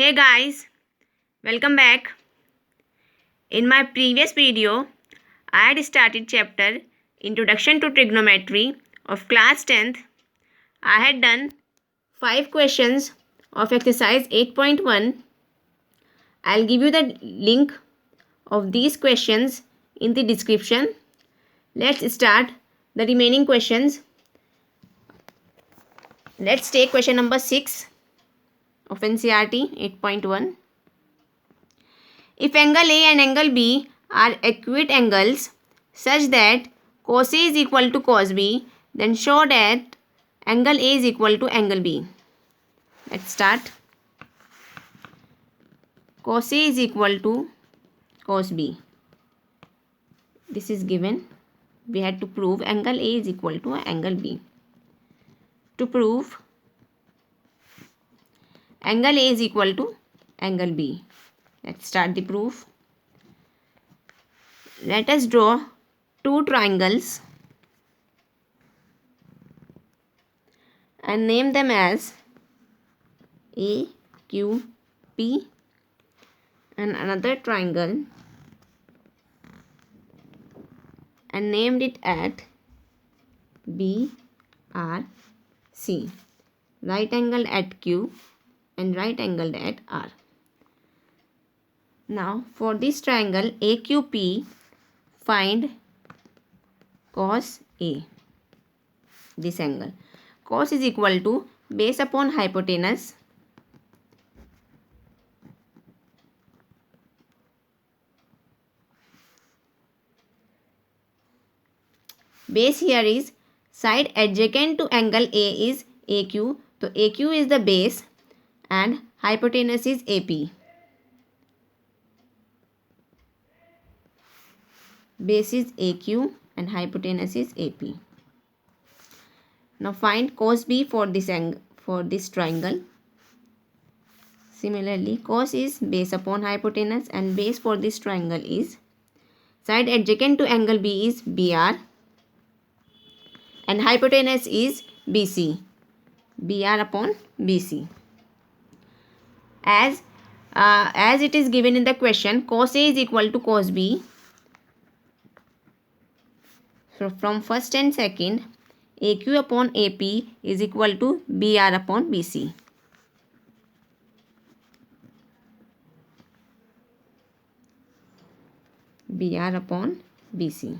Hey guys, welcome back. In my previous video, I had started chapter Introduction to Trigonometry of class 10th. I had done 5 questions of exercise 8.1. I'll give you the link of these questions in the description. Let's start the remaining questions. Let's take question number 6 of NCERT 8.1. If angle A and angle B are acute angles such that cos A is equal to cos B, then show that angle A is equal to angle B. Let's start. Cos A is equal to cos B. This is given. We had to prove angle A is equal to angle B. To prove angle A is equal to angle B. Let's start the proof. Let us draw two triangles and name them as A, Q, P, and another triangle and named it at B, R, C. Right angled at Q and right angled at R. Now for this triangle AQP, find cos A, this angle. Cos is equal to base upon hypotenuse base here is side adjacent to angle A is AQ. So AQ is the base and hypotenuse is AP. Base is AQ and hypotenuse is AP. Now find cos B for this angle, for this triangle. Similarly, cos is base upon hypotenuse and base for this triangle is side adjacent to angle B is BR and hypotenuse is BC. BR upon BC. As it is given in the question, cos A is equal to cos B. So from first and second, AQ upon AP is equal to BR upon BC. BR upon BC.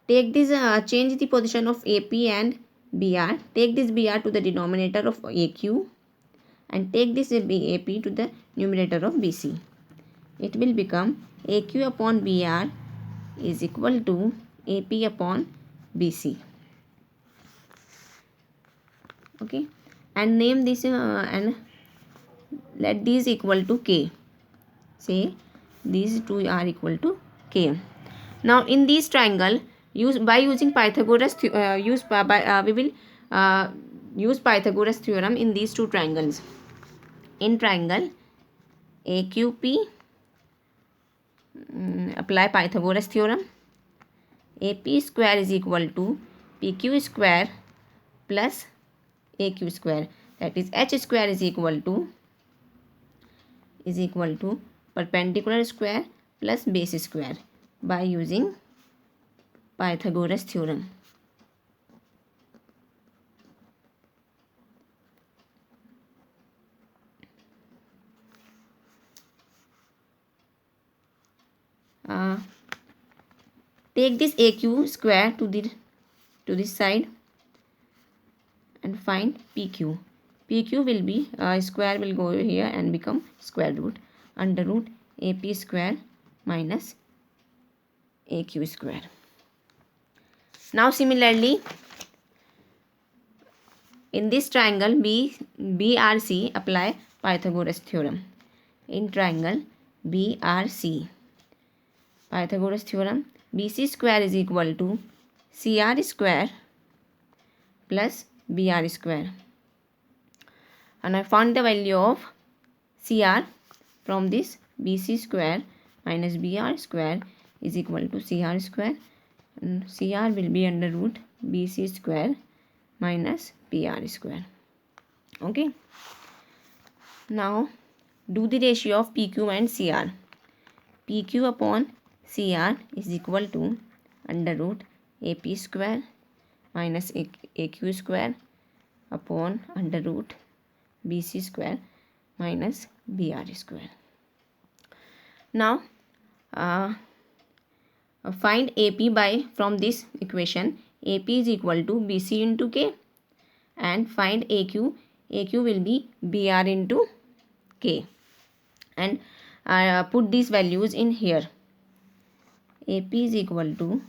Take this, change the position of AP and BR. Take this BR to the denominator of AQ and take this AP to the numerator of BC. It will become AQ upon BR is equal to AP upon BC. Okay, and name this and let these equal to K. Say these two are equal to K. Now in this triangle, we will use Pythagoras theorem in these two triangles. In triangle AQP, apply Pythagoras theorem. AP square is equal to PQ square plus AQ square, that is H square is equal to perpendicular square plus base square by using Pythagoras theorem. Take this AQ square to this side and find PQ. PQ will be square will go here and become square root under root AP square minus AQ square. Now similarly, in this triangle BRC, apply Pythagoras theorem. In triangle BRC, Pythagoras theorem, BC square is equal to CR square plus BR square. And I found the value of CR from this. BC square minus BR square is equal to CR square, and CR will be under root BC square minus PR square. Okay. Now do the ratio of PQ and CR. PQ upon CR is equal to under root AP square minus AQ square upon under root BC square minus BR square. Now find AP by from this equation. AP is equal to BC into K, and find AQ. AQ will be BR into K, and put these values in here. AP is equal to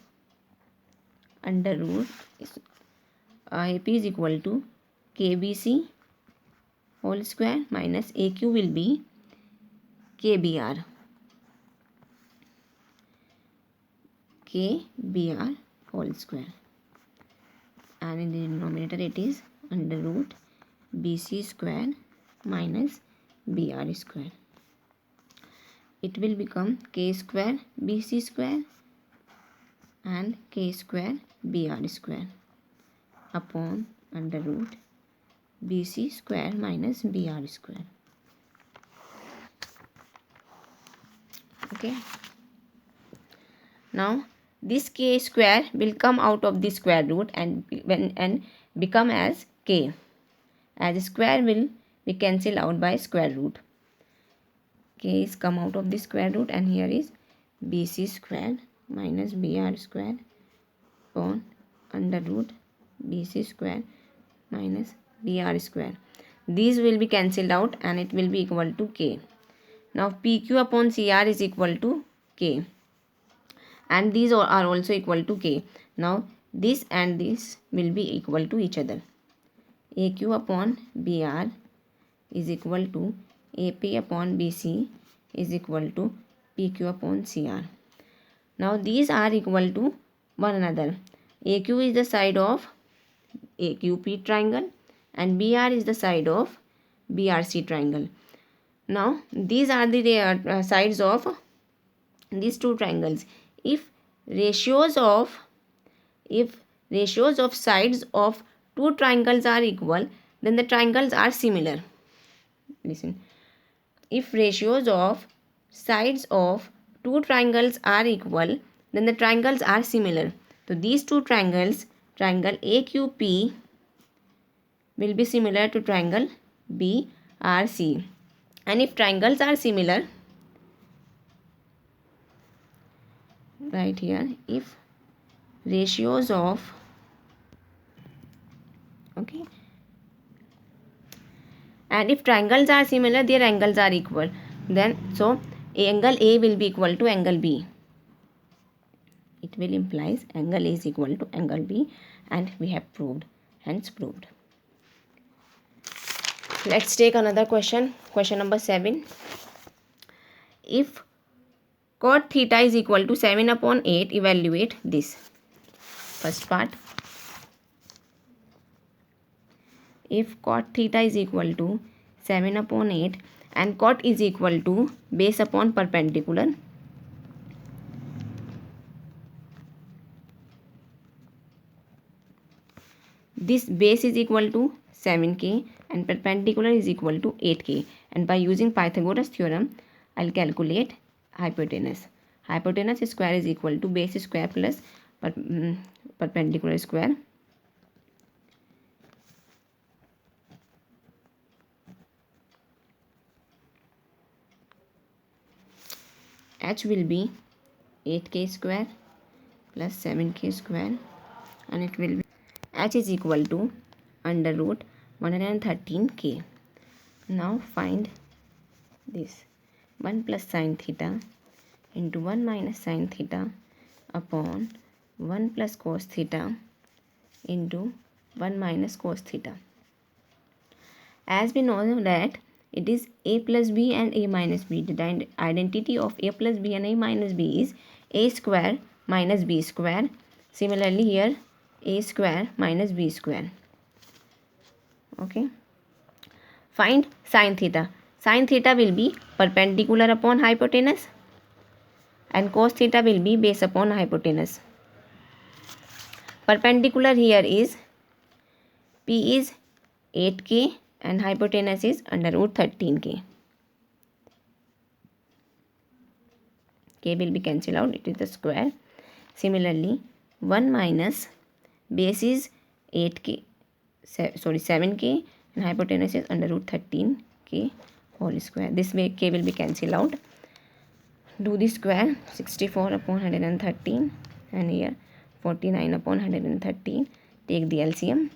under root AP is equal to KBC whole square minus AQ will be KBR. KBR whole square, and in the denominator it is under root BC square minus BR square. It will become K square BC square and K square BR square upon under root BC square minus BR square. Okay. Now this K square will come out of the square root and become as K, as square will be cancelled out by square root. K is come out of the square root, and here is BC square minus BR square upon under root BC square minus BR square. These will be cancelled out and it will be equal to K. Now PQ upon CR is equal to K, and these are also equal to K. Now this and this will be equal to each other. AQ upon BR is equal to AP upon BC is equal to PQ upon CR. Now these are equal to one another. AQ is the side of AQP triangle and BR is the side of BRC triangle. Now these are the sides of these two triangles. If ratios of sides of two triangles are equal, then the triangles are similar. Listen. If ratios of sides of two triangles are equal, then the triangles are similar. So these two triangles, triangle AQP will be similar to triangle BRC. And if triangles are similar, right here, if ratios of, okay, and if triangles are similar, their angles are equal, then so angle A will be equal to angle B. It will implies angle A is equal to angle B, and we have proved, hence proved. Let's take another question. Question number 7. If cot theta is equal to 7 upon 8, evaluate this. First part. If cot theta is equal to 7 upon 8 and cot is equal to base upon perpendicular, this base is equal to 7k and perpendicular is equal to 8k, and by using Pythagoras theorem I'll calculate hypotenuse. Hypotenuse square is equal to base square plus perpendicular square. H will be 8k square plus 7k square, and it will be H is equal to under root 113k. Now find this 1 plus sin theta into 1 minus sin theta upon 1 plus cos theta into 1 minus cos theta. As we know that it is a plus b and a minus b. The identity of a plus b and a minus b is a square minus b square. Similarly here a square minus b square. Okay. Find sin theta. Sin theta will be perpendicular upon hypotenuse and cos theta will be base upon hypotenuse. Perpendicular here is P is 8k and hypotenuse is under root 13k. K will be cancelled out, it is the square. Similarly 1 minus base is 8k, 7k, and hypotenuse is under root 13k whole square. This way k will be cancelled out. Do the square, 64 upon 113, and here 49 upon 113. Take the LCM.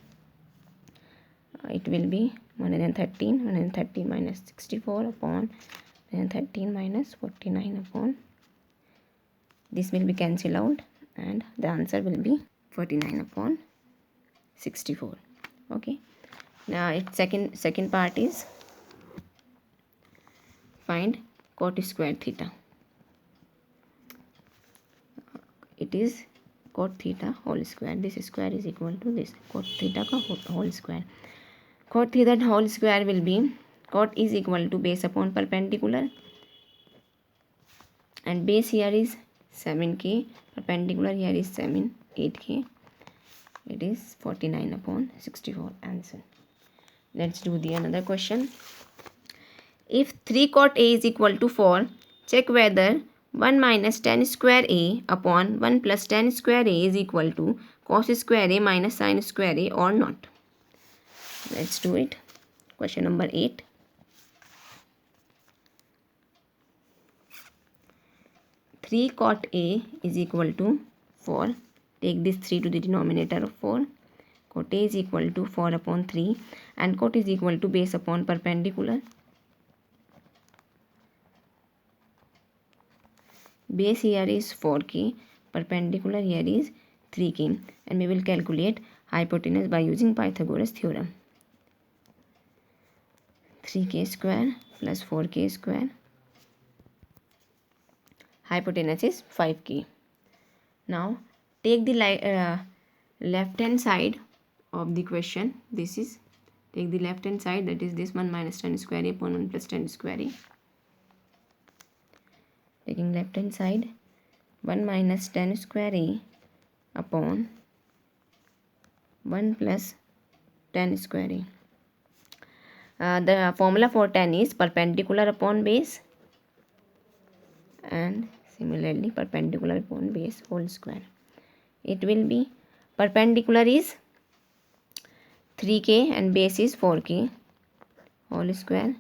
It will be 113 minus 64 upon 113 minus 49 upon. This will be cancelled out, and the answer will be 49 upon 64. Okay. Now its second part is find cot square theta. It is cot theta whole square. This square is equal to this cot theta का whole square. Cot theta whole square will be, cot is equal to base upon perpendicular, and base here is 7k, perpendicular here is 8k. It is 49 upon 64 answer. Let's do the another question. If 3 cot A is equal to 4, check whether 1 minus tan square A upon 1 plus tan square A is equal to cos square A minus sin square A or not. Let's do it. Question number 8. Three cot A is equal to 4. Take this 3 to the denominator of 4. Cot A is equal to 4 upon 3, and cot is equal to base upon perpendicular. Base here is 4k, perpendicular here is 3k, and we will calculate hypotenuse by using Pythagoras theorem. 3k square plus 4k square. Hypotenuse is 5k. Now take the left hand side of the question. This is, take the left hand side, that is this 1 minus tan square A upon 1 plus tan square A. Taking left hand side, 1 minus tan square A upon 1 plus tan square A. The formula for tan is perpendicular upon base, and similarly perpendicular upon base whole square. It will be, perpendicular is 3k and base is 4k whole square.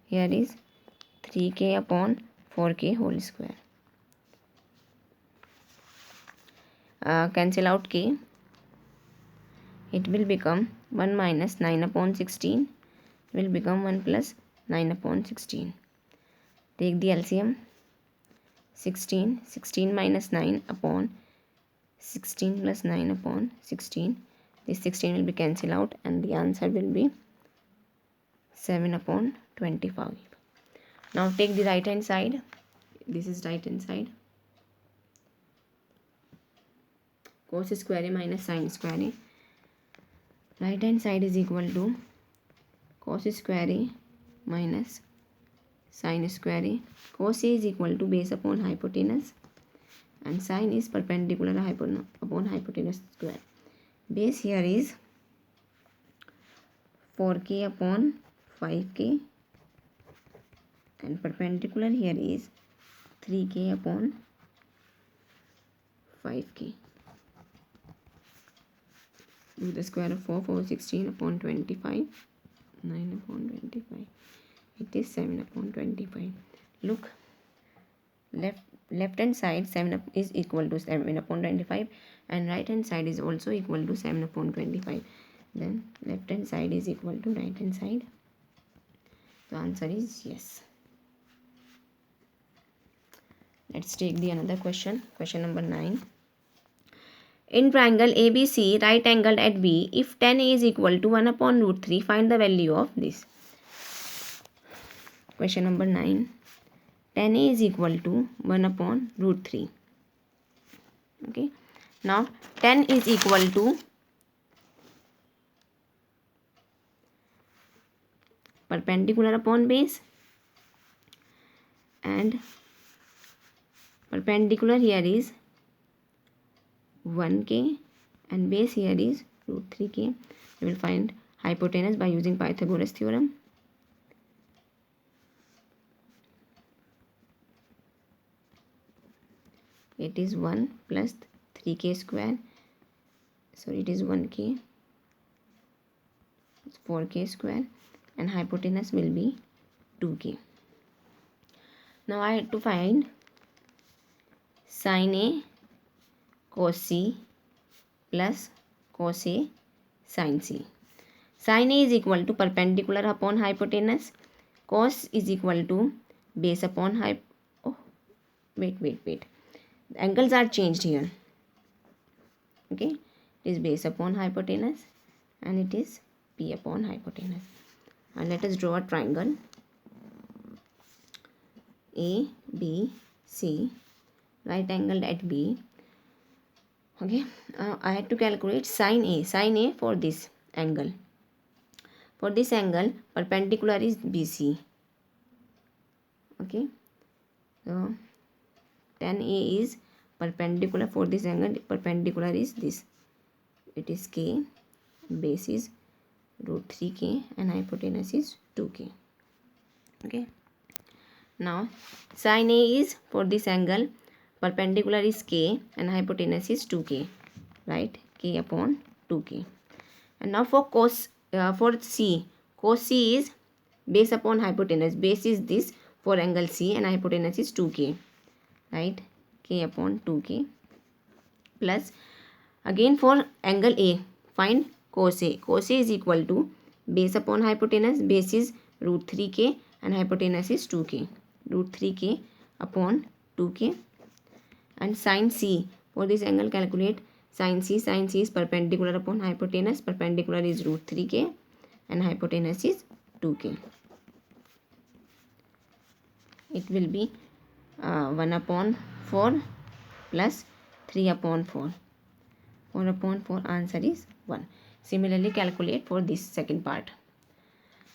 Here is 3k upon 4k whole square. Cancel out k. It will become 1 minus 9 upon 16 will become 1 plus 9 upon 16. Take the LCM. 16 minus 9 upon 16 plus 9 upon 16. This 16 will be cancelled out, and the answer will be 7 upon 25. Now take the right hand side. This is right hand side. Cos square A minus sin square A. Right hand side is equal to cos square A minus sin square A. Cos A is equal to base upon hypotenuse, and sin is perpendicular upon hypotenuse square. Base here is 4k upon 5k, and perpendicular here is 3k upon 5k. Do the square of 4, 16 upon 25, 9 upon 25. It is 7 upon 25. Look, left hand side 7 is equal to 7 upon 25, and right hand side is also equal to 7 upon 25. Then left hand side is equal to right hand side. The answer is yes. Let's take the another question. Question number 9. In triangle ABC, right angled at B, if tan A is equal to 1 upon root 3, find the value of this. Question number 9. Tan A is equal to 1 upon root 3. Okay. Now tan is equal to perpendicular upon base, and perpendicular here is 1k and base here is root 3k. We will find hypotenuse by using Pythagoras theorem. It is 1 plus 3k square. So it is 1k. It's 4k square, and hypotenuse will be 2k. Now I had to find sin A cos C plus cos A sin C. Sin A is equal to perpendicular upon hypotenuse. Cos is equal to base upon wait. The angles are changed here. Okay, it is base upon hypotenuse and it is P upon hypotenuse. And let us draw a triangle A, B, C, right angled at B. Okay, I had to calculate sin A for this angle. For this angle, perpendicular is BC. Okay, so tan A is perpendicular for this angle. Perpendicular is this. It is K, base is root 3k, and hypotenuse is 2k. Okay. Now sin A is for this angle, perpendicular is k, and hypotenuse is 2k, right? K upon 2k. And now for for C, cos C is base upon hypotenuse. Base is this for angle C, and hypotenuse is 2k, right? K upon 2k. Plus again for angle A, find cos A. Cos A is equal to base upon hypotenuse. Base is root 3k and hypotenuse is 2k. Root 3k upon 2k. And sin C, for this angle calculate sin C. Sin C is perpendicular upon hypotenuse. Perpendicular is root 3k and hypotenuse is 2k. It will be 1 upon 4 plus 3 upon 4. 4 upon 4, answer is 1. Similarly calculate for this second part.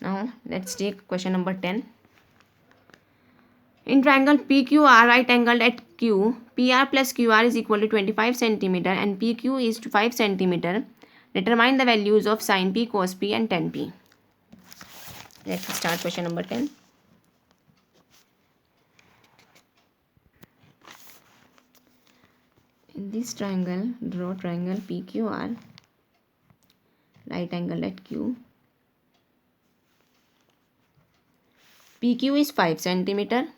Now let's take question number 10. In triangle PQR right angled at Q, PR plus QR is equal to 25 cm and PQ is 5 cm. Determine the values of sin P, cos P and tan P. Let's start question number 10. In this triangle, draw triangle PQR right angled at Q. PQ is 5 cm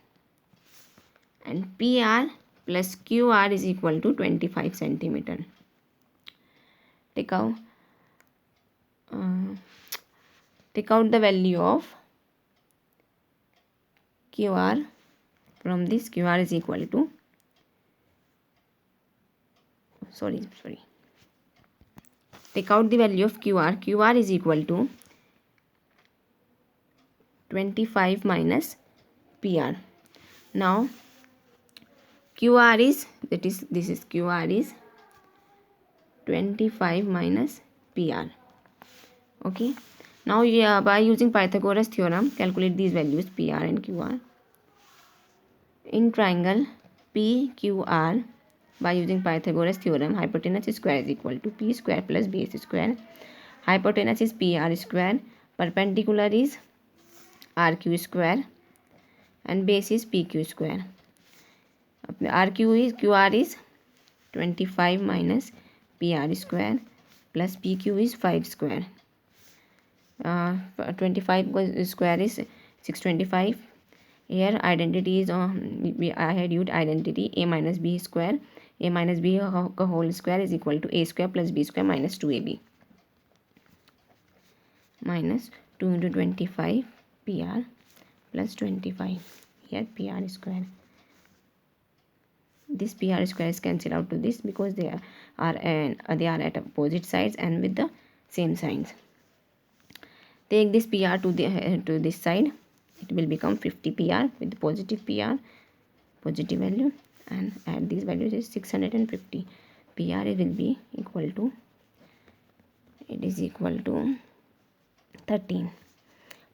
and PR plus QR is equal to 25 cm. Take out the value of QR. From this, QR is equal to take out the value of QR. QR is equal to 25 minus PR. Now QR is, this is QR is 25 minus PR. Okay. Now by using Pythagoras theorem, calculate these values PR and QR. In triangle PQR, by using Pythagoras theorem, hypotenuse square is equal to P square plus base square. Hypotenuse is PR square. Perpendicular is RQ square and base is PQ square. QR is 25 minus PR square plus PQ is 5 square. 25 square is 625. Here identity is I had used identity A minus B square. A minus B whole square is equal to A square plus B square minus 2AB. Minus 2 into 25 PR plus 25. Here PR square. This PR square is cancelled out to this because they are at opposite sides and with the same signs. Take this PR to this side. It will become 50 PR with positive PR, positive value, and add these values is 650. PR will be equal to, it is equal to 13.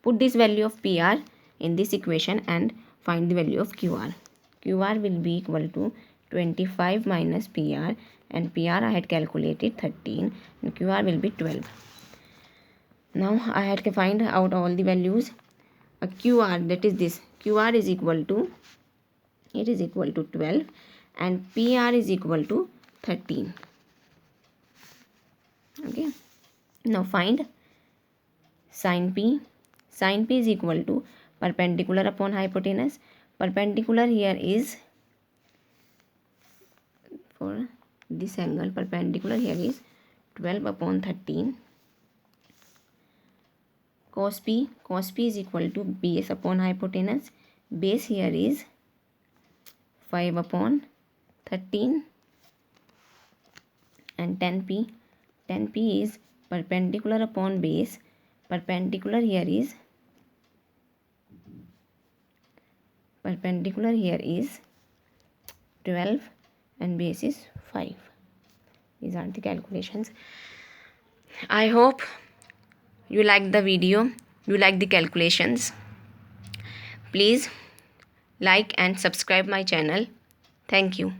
Put this value of PR in this equation and find the value of QR. QR will be equal to 25 minus PR, and PR I had calculated 13 and QR will be 12. Now I had to find out all the values. A QR, that is this, QR is equal to, it is equal to 12 and PR is equal to 13. Okay. Now find sin P. Sin P is equal to perpendicular upon hypotenuse. Perpendicular here is, for this angle, perpendicular here is 12 upon 13. Cos P is equal to base upon hypotenuse. Base here is 5 upon 13. And tan P is perpendicular upon base. Perpendicular here is 12 and base is 5. These are the calculations. I hope you like the video, you like the calculations. Please like and subscribe my channel. Thank you.